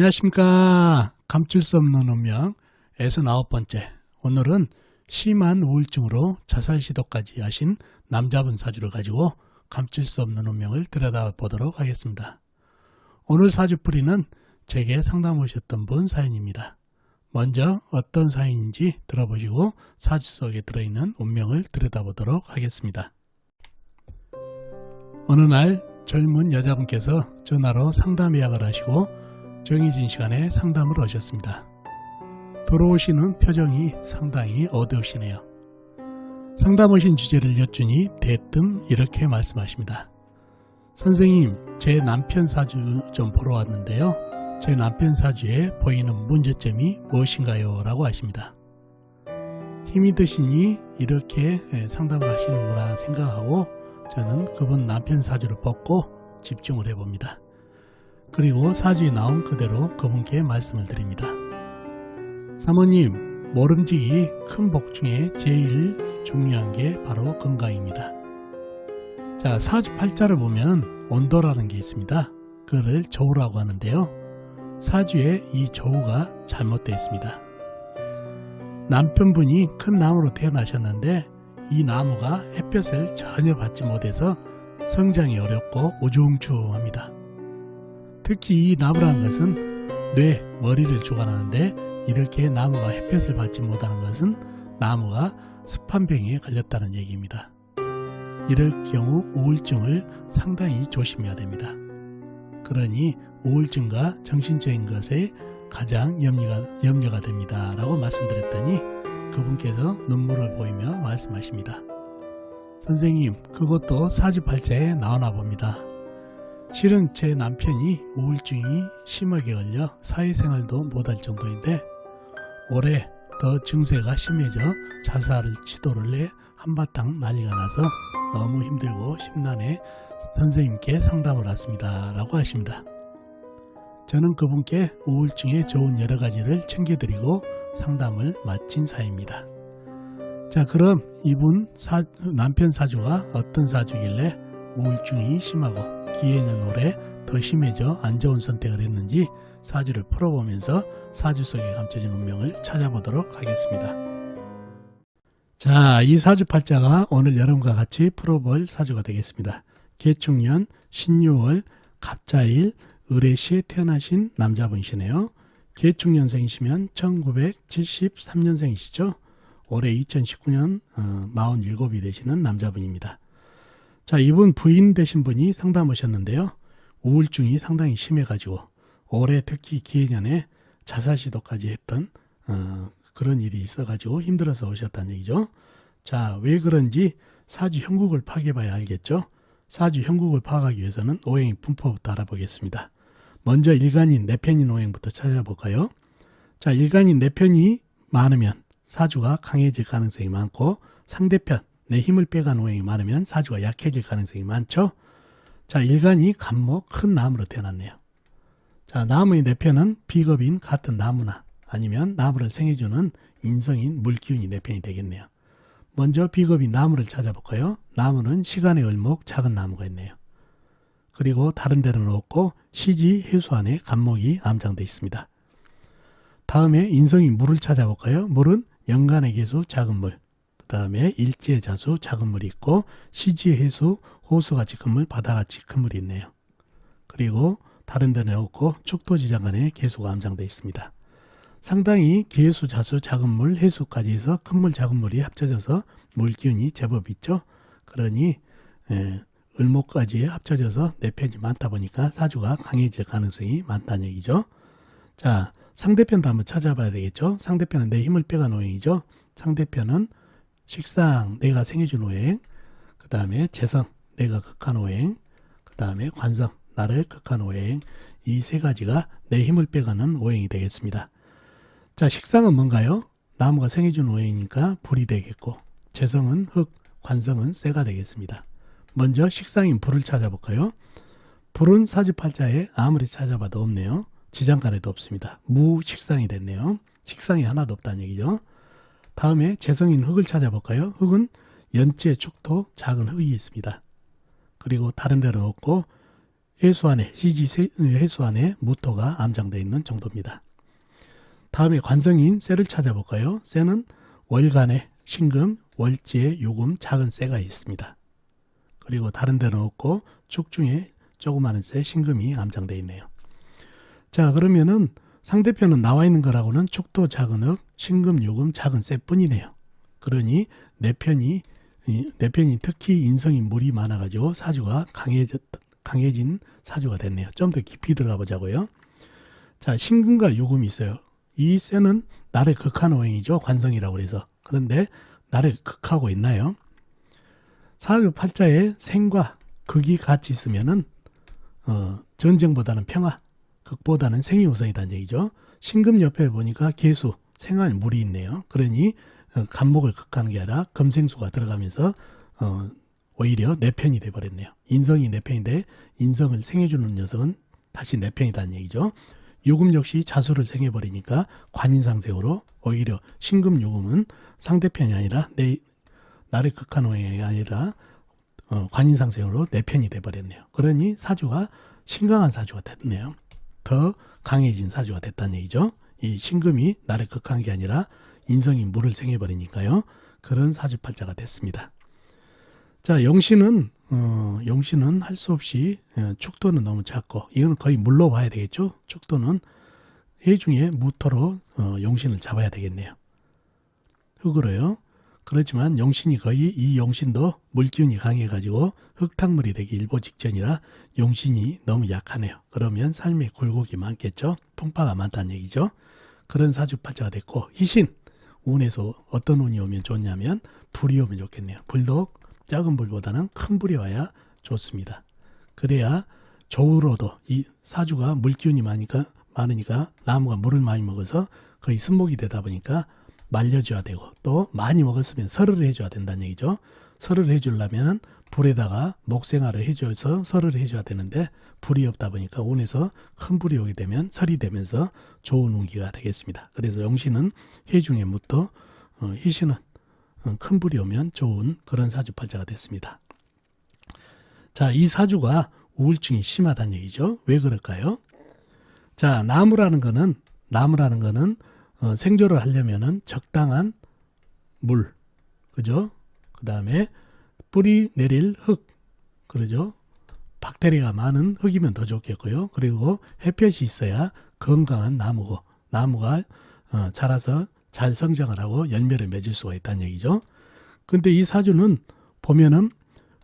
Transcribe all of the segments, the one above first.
안녕하십니까. 감출 수 없는 운명 69번째. 오늘은 심한 우울증으로 자살 시도까지 하신 남자분 사주를 가지고 감출 수 없는 운명을 들여다보도록 하겠습니다. 오늘 사주풀이는 제게 상담 오셨던 분 사연입니다. 먼저 어떤 사연인지 들어보시고 사주 속에 들어있는 운명을 들여다보도록 하겠습니다. 어느 날 젊은 여자분께서 전화로 상담 예약을 하시고 정해진 시간에 상담을 하셨습니다. 들어오시는 표정이 상당히 어두우시네요. 상담 오신 주제를 여쭈니 대뜸 이렇게 말씀하십니다. 선생님, 제 남편 사주 좀 보러 왔는데요. 제 남편 사주에 보이는 문제점이 무엇인가요? 라고 하십니다. 힘이 드시니 이렇게 상담을 하시는구나 생각하고 저는 그분 남편 사주를 뽑고 집중을 해봅니다. 그리고 사주에 나온 그대로 그분께 말씀을 드립니다. 사모님, 모름지기 큰 복 중에 제일 중요한 게 바로 건강입니다. 자, 사주 팔자를 보면 온도라는 게 있습니다. 그를 조우라고 하는데요. 사주에 이 조우가 잘못되어 있습니다. 남편분이 큰 나무로 태어나셨는데 이 나무가 햇볕을 전혀 받지 못해서 성장이 어렵고 우중충합니다. 특히 이 나무라는 것은 뇌, 머리를 주관하는데 이렇게 나무가 햇볕을 받지 못하는 것은 나무가 습한병에 걸렸다는 얘기입니다. 이럴 경우 우울증을 상당히 조심해야 됩니다. 그러니 우울증과 정신적인 것에 가장 염려가 됩니다. 라고 말씀드렸더니 그분께서 눈물을 보이며 말씀하십니다. 선생님, 그것도 사주팔자에 나오나 봅니다. 실은 제 남편이 우울증이 심하게 걸려 사회생활도 못할 정도인데 올해 더 증세가 심해져 자살을 시도를 해 한바탕 난리가 나서 너무 힘들고 심란해 선생님께 상담을 왔습니다. 라고 하십니다. 저는 그분께 우울증에 좋은 여러가지를 챙겨드리고 상담을 마친 사이입니다. 자, 그럼 이분 남편 사주가 어떤 사주길래 우울증이 심하고 기해년 올해 더 심해져 안 좋은 선택을 했는지 사주를 풀어보면서 사주 속에 감춰진 운명을 찾아보도록 하겠습니다. 자, 이 사주 팔자가 오늘 여러분과 같이 풀어볼 사주가 되겠습니다. 계축년, 신유월, 갑자일, 을해시에 태어나신 남자분이시네요. 계축년생이시면 1973년생이시죠. 올해 2019년 47이 되시는 남자분입니다. 자, 이분 부인 되신 분이 상담 오셨는데요. 우울증이 상당히 심해가지고 올해 특히 기해년에 자살 시도까지 했던 그런 일이 있어가지고 힘들어서 오셨다는 얘기죠. 자, 왜 그런지 사주 형국을 파괴봐야 알겠죠. 사주 형국을 파악하기 위해서는 오행의 분포부터 알아보겠습니다. 먼저 일간인, 내편인 오행부터 찾아볼까요? 자, 일간인, 내편이 많으면 사주가 강해질 가능성이 많고 상대편, 내 힘을 빼간 오행이 많으면 사주가 약해질 가능성이 많죠. 자, 일간이 간목 큰 나무로 태어났네요. 자, 나무의 내편은 비겁인 같은 나무나 아니면 나무를 생해주는 인성인 물기운이 내편이 되겠네요. 먼저 비겁인 나무를 찾아볼까요? 나무는 시간의 을목 작은 나무가 있네요. 그리고 다른 데는 없고 시지 해수 안에 간목이 암장되어 있습니다. 다음에 인성인 물을 찾아볼까요? 물은 연간의 개수 작은 물, 그 다음에 일지의 자수 작은 물이 있고 시지의 해수 호수같이 큰 물, 바다같이 큰 물이 있네요. 그리고 다른 데는 없고 축토지장간에 개수가 암장되어 있습니다. 상당히 개수, 자수, 작은 물, 해수까지 해서 큰 물, 작은 물이 합쳐져서 물기운이 제법 있죠. 그러니 을목까지 합쳐져서 내편이 많다 보니까 사주가 강해질 가능성이 많다는 얘기죠. 자, 상대편도 한번 찾아봐야 되겠죠. 상대편은 내 힘을 빼간 오행이죠. 상대편은 식상, 내가 생해준 오행, 그 다음에 재성, 내가 극한 오행, 그 다음에 관성, 나를 극한 오행, 이 세 가지가 내 힘을 빼가는 오행이 되겠습니다. 자, 식상은 뭔가요? 나무가 생해준 오행이니까 불이 되겠고, 재성은 흙, 관성은 쇠가 되겠습니다. 먼저 식상인 불을 찾아볼까요? 불은 사주팔자에 아무리 찾아봐도 없네요. 지장간에도 없습니다. 무식상이 됐네요. 식상이 하나도 없다는 얘기죠. 다음에 재성인 흙을 찾아볼까요? 흙은 연지의 축토 작은 흙이 있습니다. 그리고 다른 데는 없고 해수안에 해수안에 무토가 암장되어 있는 정도입니다. 다음에 관성인 쇠를 찾아볼까요? 쇠는 월간에 신금, 월지에 요금, 작은 쇠가 있습니다. 그리고 다른 데는 없고 축 중에 조그마한 쇠, 신금이 암장되어 있네요. 자, 그러면은 상대편은 나와 있는 거라고는 축도 작은 흙, 신금, 요금, 작은 쇠뿐이네요. 그러니 내 편이 특히 인성이 물이 많아가지고 사주가 강해진 사주가 됐네요. 좀 더 깊이 들어가 보자고요. 자, 신금과 요금이 있어요. 이 쇠는 날의 극한 오행이죠. 관성이라고 해서. 그런데 날을 극하고 있나요? 사주 팔자에 생과 극이 같이 있으면은 전쟁보다는 평화, 극보다는 생이 우선이라는 얘기죠. 신금 옆에 보니까 계수, 생활 물이 있네요. 그러니 간목을 극하는 게 아니라 금생수가 들어가면서 오히려 내 편이 돼버렸네요. 인성이 내 편인데 인성을 생해주는 녀석은 다시 내 편이라는 얘기죠. 요금 역시 자수를 생해버리니까 관인상생으로 오히려 신금 요금은 상대편이 아니라 나를 극한 오행이 아니라 관인상생으로 내 편이 돼버렸네요. 그러니 사주가 신강한 사주가 됐네요. 더 강해진 사주가 됐다는 얘기죠. 이 신금이 나를 극한 게 아니라 인성이 물을 생해버리니까요. 그런 사주팔자가 됐습니다. 자, 용신은 할 수 없이 축도는 너무 작고 이건 거의 물로 봐야 되겠죠. 축도는 해 중에 무토로 용신을 잡아야 되겠네요. 흙으로요. 그렇지만 용신이 거의 이 용신도 물기운이 강해가지고 흙탕물이 되기 일보 직전이라 용신이 너무 약하네요. 그러면 삶에 굴곡이 많겠죠. 풍파가 많다는 얘기죠. 그런 사주팔자가 됐고 희신 운에서 어떤 운이 오면 좋냐면 불이 오면 좋겠네요. 불도 작은 불보다는 큰 불이 와야 좋습니다. 그래야 조우로도 이 사주가 물기운이 많으니까 나무가 물을 많이 먹어서 거의 습목이 되다 보니까 말려줘야 되고 또 많이 먹었으면 설을 해줘야 된다는 얘기죠. 설을 해주려면 불에다가 목생화를 해줘서 설을 해줘야 되는데 불이 없다 보니까 운에서 큰 불이 오게 되면 설이 되면서 좋은 운기가 되겠습니다. 그래서 용신은 해중에 무토, 희신은 큰 불이 오면 좋은 그런 사주팔자가 됐습니다. 자, 이 사주가 우울증이 심하다는 얘기죠. 왜 그럴까요? 자, 나무라는 거는 생조를 하려면은 적당한 물, 그죠? 그 다음에 뿌리 내릴 흙, 그러죠? 박테리아가 많은 흙이면 더 좋겠고요. 그리고 햇볕이 있어야 건강한 나무고, 나무가 자라서 잘 성장을 하고 열매를 맺을 수가 있다는 얘기죠. 근데 이 사주는 보면은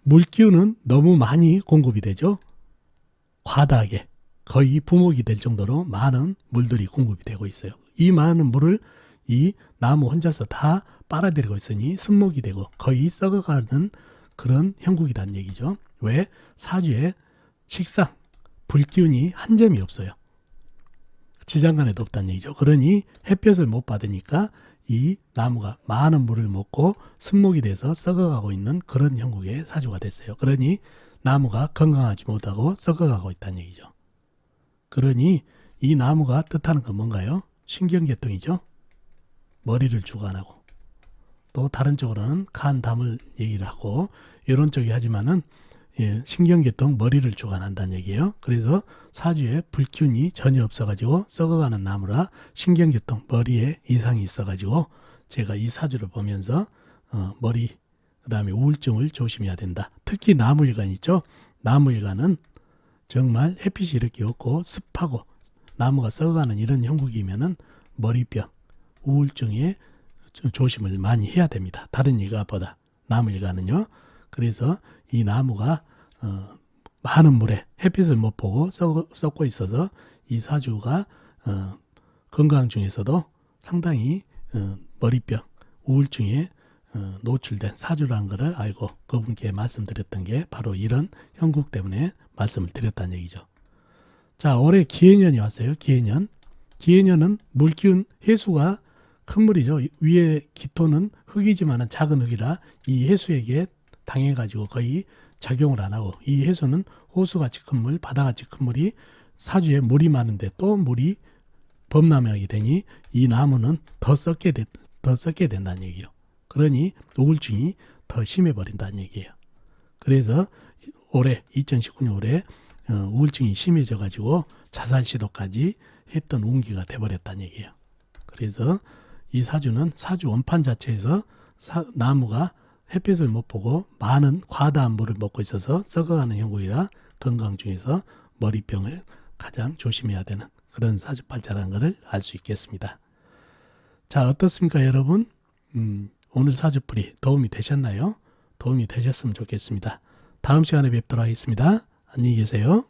물기운은 너무 많이 공급이 되죠. 과다하게. 거의 부목이 될 정도로 많은 물들이 공급이 되고 있어요. 이 많은 물을 이 나무 혼자서 다 빨아들이고 있으니 습목이 되고 거의 썩어가는 그런 형국이라는 얘기죠. 왜? 사주에 식상, 불기운이 한 점이 없어요. 지장간에도 없다는 얘기죠. 그러니 햇볕을 못 받으니까 이 나무가 많은 물을 먹고 습목이 돼서 썩어가고 있는 그런 형국의 사주가 됐어요. 그러니 나무가 건강하지 못하고 썩어가고 있다는 얘기죠. 그러니 이 나무가 뜻하는 건 뭔가요? 신경계통이죠. 머리를 주관하고 또 다른 쪽으로는 간, 담을 얘기를 하고 이런 쪽이 하지만은 신경계통 머리를 주관한다는 얘기예요. 그래서 사주에 불균이 전혀 없어가지고 썩어가는 나무라 신경계통 머리에 이상이 있어가지고 제가 이 사주를 보면서 머리 그 다음에 우울증을 조심해야 된다. 특히 나무일간 있죠. 나무일간은 정말 햇빛이 이렇게 없고 습하고 나무가 썩어가는 이런 형국이면은 머리병, 우울증에 조심을 많이 해야 됩니다. 다른 일과보다 나무일간은요. 그래서 이 나무가 많은 물에 햇빛을 못 보고 썩고 있어서 이 사주가 건강 중에서도 상당히 머리병, 우울증에 노출된 사주라는 것을 알고 그분께 말씀드렸던 게 바로 이런 형국 때문에 말씀을 드렸다는 얘기죠. 자, 올해 기해년이 왔어요. 기해년은 물기운 해수가 큰 물이죠. 위에 기토는 흙이지만 작은 흙이라 이 해수에게 당해가지고 거의 작용을 안 하고 이 해수는 호수같이 큰 물, 바다같이 큰 물이 사주에 물이 많은데 또 물이 범람하게 되니 이 나무는 더 썩게 된다는 얘기예요. 그러니 우울증이 더 심해버린다는 얘기예요. 그래서 올해 2019년 올해 우울증이 심해져 가지고 자살 시도까지 했던 운기가 돼버렸다는 얘기예요. 그래서 이 사주는 사주 원판 자체에서 나무가 햇빛을 못 보고 많은 과다한 물을 먹고 있어서 썩어가는 형국이라 건강 중에서 머리병을 가장 조심해야 되는 그런 사주팔자라는 것을 알 수 있겠습니다. 자, 어떻습니까 여러분? 오늘 사주풀이 도움이 되셨나요? 도움이 되셨으면 좋겠습니다. 다음 시간에 뵙도록 하겠습니다. 안녕히 계세요.